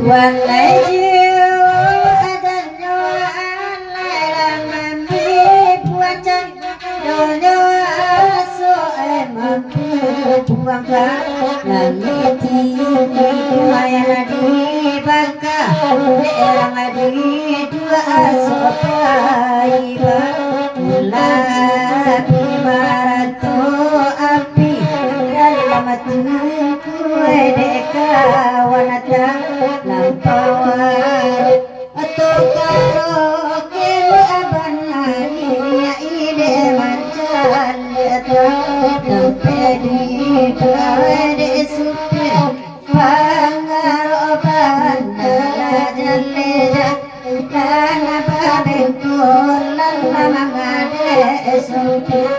Tuan Laju adanya alai ramami puacan dono aso emang buang langiti mayana di baka erang adi dua aso paiba mulapi marato api dalam tuku edeka wanata lampawar atau karo kele abanani ya ide mancal tampedi kawede supir pangaro bandala jaleja lana babengkol lana mangade supir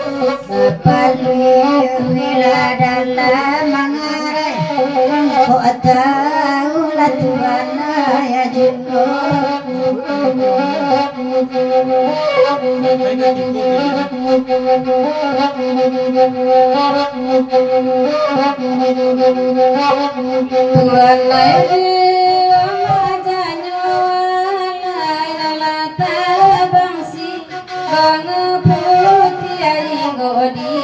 bapalir nila dalam mangarai ko atau latuana ya jinno Tuhan lagi amajanya lai lalata bangsi bangga putih ainggo di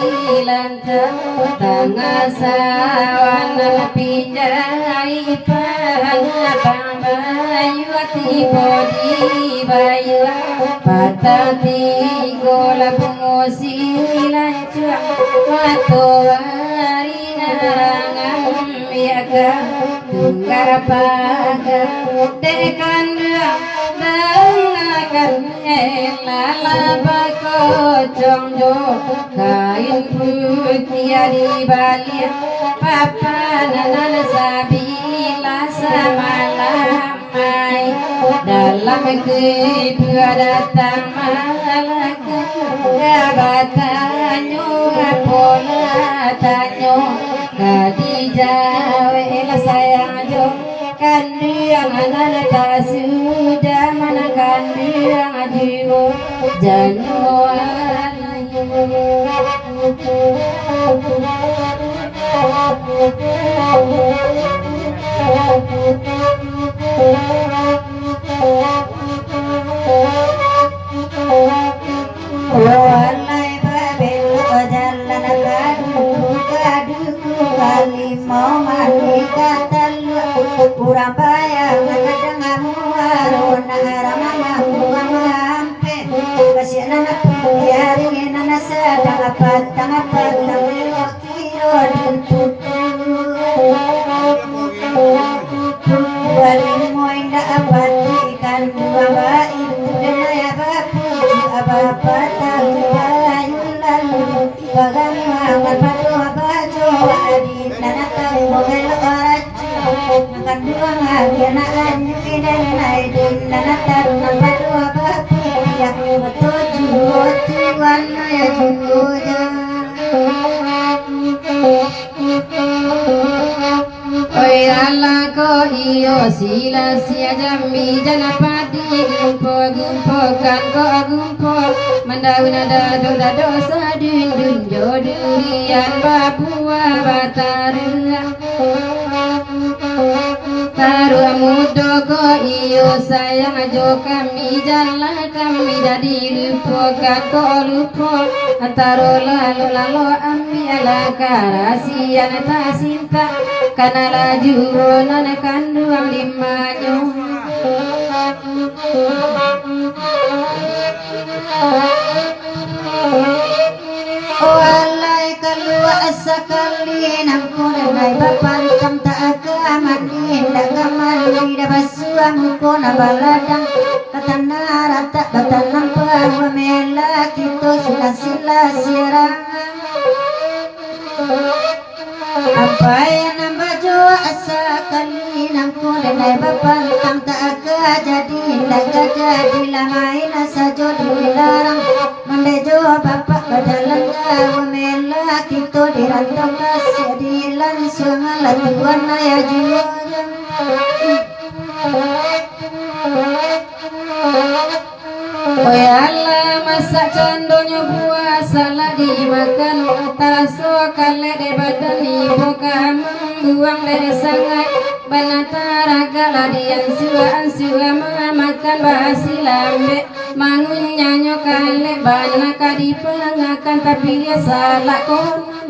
lantang tengah sawana pinjai pangabang bayu ati bodi bayu patati gola pengosi lancang matowari narangam yaga tunggar paga dekandra dangakan lala bako jongjo kain putih di balik papanan sabila samalamai dalam kedua datang malaka gabatanyo apola tanyo Khadijah wela sayang jo kandiang anak kasuda mana kandiang ajiwo janyo walai babel jalan kadu kali mau mandi katalu kurang bayang kadang warona ramana mampe kasih anak hari nana sadang apa kiro wali moy nda abadikan dua baik daya bapu apa tahu lalu bagaimana padu baju adi nana tahu mobil oracu makan dua ngagena anju dan naidin nana tahu padu bapu ya tuju tuan ya juja oi ala ko iyo sila sia jambi janapati gumpo kan ko gumpo mandauna dado sadin jodurian Papua Batarua taru mudo ko iyo sayang jo kami jalla kami jadi lupo ko lupo antaro lalu ambi ala karasian ta sinta kana laju nana kanduang limanyo walai kalua asakali nang kunai bapan kam ta agaman inda kamali da basua mukona baladang katanara ta katanam pamela kito sila sirangan apa yang nambah jua asa kali namku denai bapan tam tak aga jadi tak jadi lamain asa jodoh dilarang mendejo bapak badalan gawe mela kita dirantau kasih dilan suang latuan ya jua Allah masak condonya buah salah dimakan taso kale de badani boka membuang dari sangat banatara galadian sua makan basi lambe mangunya nyokale banaka dipengakan tapi dia salah konon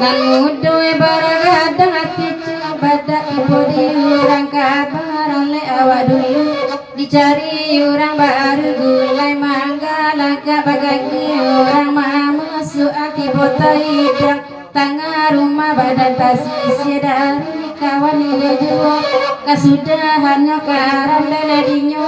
nan mudo baragadang hati badak ibu diurang kabaran le awak dulu dicari orang baru gulai mangga laga bagagi orang masuk hati bota hidang tengah rumah badan tasisi dari kawan ini jua kasudahannya karan lele dinyo